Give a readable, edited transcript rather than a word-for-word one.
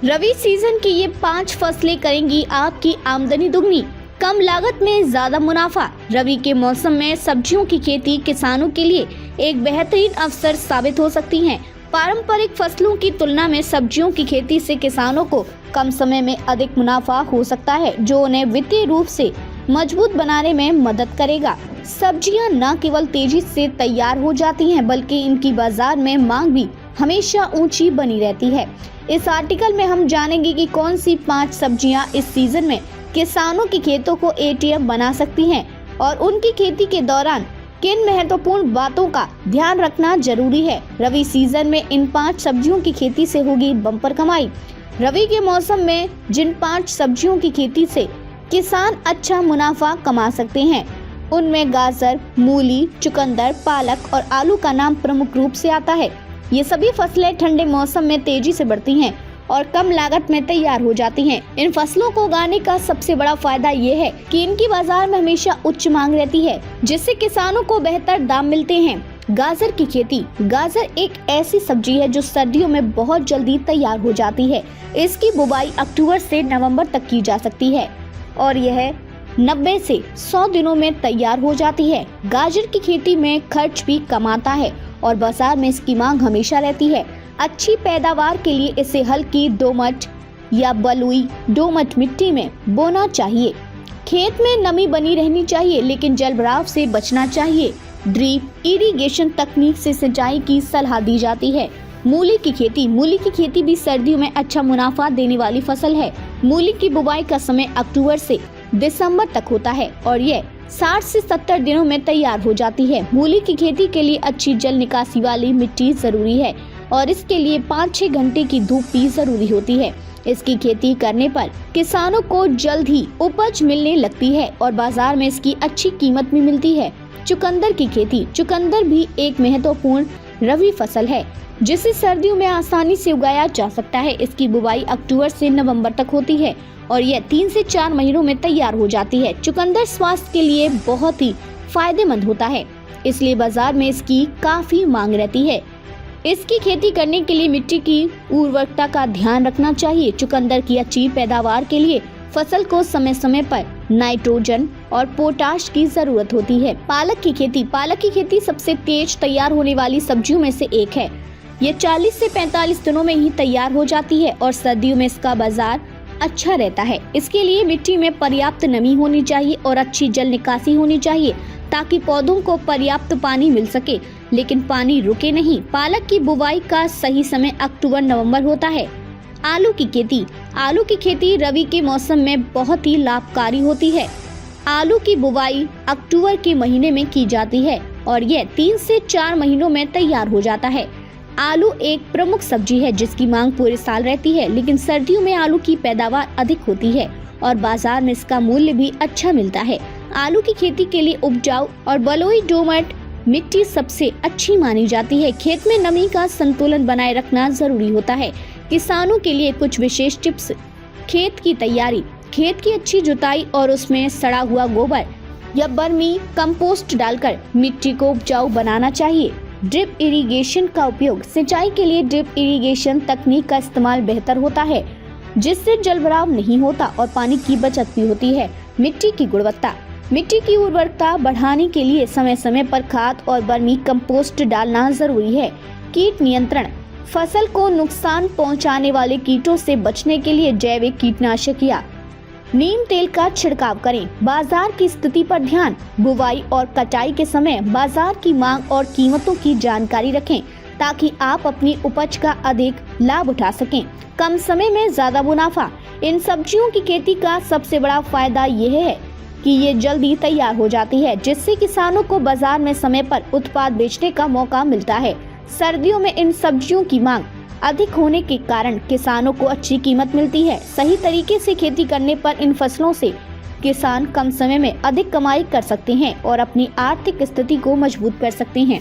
Ravi season की ये 5 फसलें करेंगी आपकी आमदनी दुगनी, कम लागत में ज्यादा मुनाफा। रवि के मौसम में सब्जियों की खेती किसानों के लिए एक बेहतरीन अवसर साबित हो सकती है। पारंपरिक फसलों की तुलना में सब्जियों की खेती से किसानों को कम समय में अधिक मुनाफा हो सकता है, जो उन्हें वित्तीय रूप से मजबूत बनाने में मदद करेगा। सब्जियां न केवल तेजी से तैयार हो जाती हैं, बल्कि इनकी बाजार में मांग भी हमेशा ऊंची बनी रहती है। इस आर्टिकल में हम जानेंगे कि कौन सी 5 सब्जियां इस सीजन में किसानों के खेतों को एटीएम बना सकती हैं और उनकी खेती के दौरान किन महत्वपूर्ण बातों का ध्यान रखना जरूरी है। रवि सीजन में इन 5 सब्जियों की खेती से होगी बम्पर कमाई। रवि के मौसम में जिन 5 सब्जियों की खेती से किसान अच्छा मुनाफा कमा सकते हैं, उनमें गाजर, मूली, चुकंदर, पालक और आलू का नाम प्रमुख रूप से आता है। ये सभी फसलें ठंडे मौसम में तेजी से बढ़ती हैं और कम लागत में तैयार हो जाती हैं। इन फसलों को उगाने का सबसे बड़ा फायदा ये है कि इनकी बाजार में हमेशा उच्च मांग रहती है, जिससे किसानों को बेहतर दाम मिलते हैं। गाजर की खेती। गाजर एक ऐसी सब्जी है जो सर्दियों में बहुत जल्दी तैयार हो जाती है। इसकी बुवाई अक्टूबर से नवंबर तक की जा सकती है और यह 90 से 100 दिनों में तैयार हो जाती है। गाजर की खेती में खर्च भी कम आता है और बाजार में इसकी मांग हमेशा रहती है। अच्छी पैदावार के लिए इसे हल्की दोमट या बलुई दोमट मिट्टी में बोना चाहिए। खेत में नमी बनी रहनी चाहिए, लेकिन जलभराव से बचना चाहिए। ड्रिप इरिगेशन तकनीक से सिंचाई की सलाह दी जाती है। मूली की खेती। मूली की खेती भी सर्दियों में अच्छा मुनाफा देने वाली फसल है। मूली की बुवाई का समय अक्टूबर से दिसंबर तक होता है और यह 60 से 70 दिनों में तैयार हो जाती है। मूली की खेती के लिए अच्छी जल निकासी वाली मिट्टी जरूरी है और इसके लिए 5-6 घंटे की धूप भी जरूरी होती है। इसकी खेती करने पर किसानों को जल्द ही उपज मिलने लगती है और बाजार में इसकी अच्छी कीमत भी मिलती है। चुकंदर की खेती। चुकंदर भी एक महत्वपूर्ण रबी फसल है, जिसे सर्दियों में आसानी से उगाया जा सकता है। इसकी बुवाई अक्टूबर से नवंबर तक होती है और यह 3 से 4 महीनों में तैयार हो जाती है। चुकंदर स्वास्थ्य के लिए बहुत ही फायदेमंद होता है, इसलिए बाजार में इसकी काफी मांग रहती है। इसकी खेती करने के लिए मिट्टी की उर्वरकता का ध्यान रखना चाहिए। चुकंदर की अच्छी पैदावार के लिए फसल को समय समय पर नाइट्रोजन और पोटाश की जरूरत होती है। पालक की खेती। पालक की खेती सबसे तेज तैयार होने वाली सब्जियों में से एक है। ये 40 से 45 दिनों में ही तैयार हो जाती है और सर्दियों में इसका बाजार अच्छा रहता है। इसके लिए मिट्टी में पर्याप्त नमी होनी चाहिए और अच्छी जल निकासी होनी चाहिए, ताकि पौधों को पर्याप्त पानी मिल सके, लेकिन पानी रुके नहीं। पालक की बुवाई का सही समय अक्टूबर-नवंबर होता है। आलू की खेती। आलू की खेती रबी के मौसम में बहुत ही लाभकारी होती है। आलू की बुवाई अक्टूबर के महीने में की जाती है और यह 3 से 4 महीनों में तैयार हो जाता है। आलू एक प्रमुख सब्जी है जिसकी मांग पूरे साल रहती है, लेकिन सर्दियों में आलू की पैदावार अधिक होती है और बाजार में इसका मूल्य भी अच्छा मिलता है। आलू की खेती के लिए उपजाऊ और बलुई दोमट मिट्टी सबसे अच्छी मानी जाती है। खेत में नमी का संतुलन बनाए रखना जरूरी होता है। किसानों के लिए कुछ विशेष टिप्स। खेत की तैयारी। खेत की अच्छी जुताई और उसमें सड़ा हुआ गोबर या बर्मी कंपोस्ट डालकर मिट्टी को उपजाऊ बनाना चाहिए। ड्रिप इरिगेशन का उपयोग। सिंचाई के लिए ड्रिप इरिगेशन तकनीक का इस्तेमाल बेहतर होता है, जिससे जलभराव नहीं होता और पानी की बचत भी होती है। मिट्टी की गुणवत्ता। मिट्टी की उर्वरकता बढ़ाने के लिए समय समय पर खाद और बर्मी कंपोस्ट डालना जरूरी है। कीट नियंत्रण। फसल को नुकसान पहुंचाने वाले कीटों से बचने के लिए जैविक कीटनाशक या नीम तेल का छिड़काव करें। बाजार की स्थिति पर ध्यान। बुवाई और कटाई के समय बाजार की मांग और कीमतों की जानकारी रखें, ताकि आप अपनी उपज का अधिक लाभ उठा सकें। कम समय में ज्यादा मुनाफा। इन सब्जियों की खेती का सबसे बड़ा फायदा यह है कि ये जल्दी तैयार हो जाती है, जिससे किसानों को बाजार में समय पर उत्पाद बेचने का मौका मिलता है। सर्दियों में इन सब्जियों की मांग अधिक होने के कारण किसानों को अच्छी कीमत मिलती है। सही तरीके से खेती करने पर इन फसलों से किसान कम समय में अधिक कमाई कर सकते हैं और अपनी आर्थिक स्थिति को मजबूत कर सकते हैं।